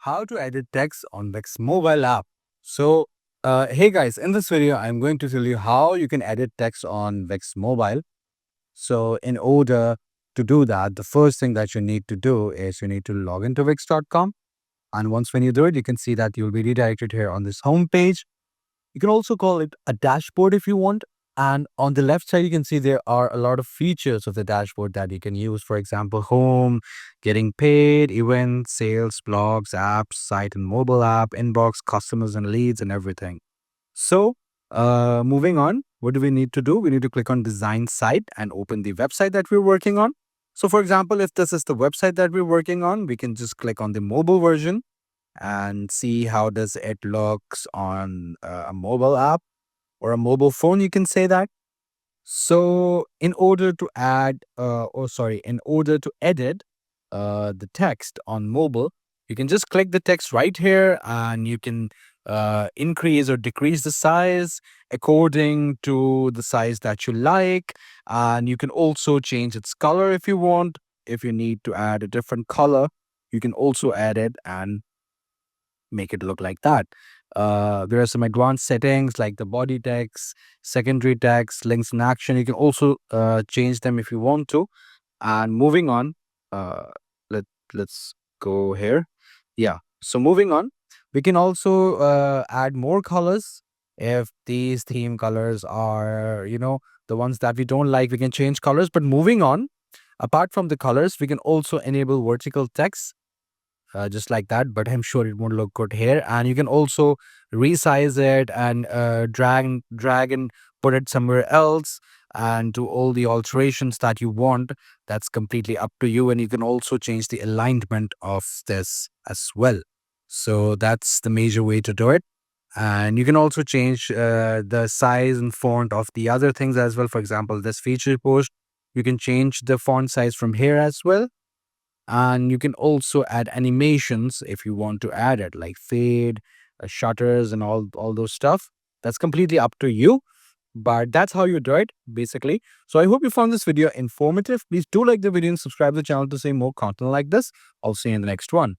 how to edit text on Wix Mobile app. So, hey guys, in this video, I'm going to tell you how you can edit text on Wix Mobile. So, in order to do that, the first thing that you need to do is you need to log into Wix.com. And once when you do it, you can see that you'll be redirected here on this home page. You can also call it a dashboard if you want. And on the left side, you can see there are a lot of features of the dashboard that you can use. For example, home, getting paid, events, sales, blogs, apps, site and mobile app, inbox, customers and leads, and everything. So, moving on, what do we need to do? We need to click on design site and open the website that we're working on. So, for example, if this is the website that we're working on, we can just click on the mobile version and see how does it looks on a mobile app or a mobile phone, you can say that. So in order to in order to edit the text on mobile, you can just click the text right here and you can increase or decrease the size according to the size that you like. And you can also change its color if you want. If you need to add a different color, you can also add it and make it look like that. There are some advanced settings like the body text, secondary text, links in action. You can also change them if you want to. And moving on, uh, let let's go here. Yeah. So moving on, we can also add more colors. If these theme colors are, the ones that we don't like, we can change colors. But moving on, apart from the colors, we can also enable vertical text just like that, but I'm sure it won't look good here. And you can also resize it and drag and put it somewhere else and do all the alterations that you want. That's completely up to you. And you can also change the alignment of this as well. So that's the major way to do it. And you can also change the size and font of the other things as well. For example, this feature post, you can change the font size from here as well. And you can also add animations if you want to add it, like fade, shutters, and all those stuff. That's completely up to you. But that's how you do it, basically. So I hope you found this video informative. Please do like the video and subscribe to the channel to see more content like this. I'll see you in the next one.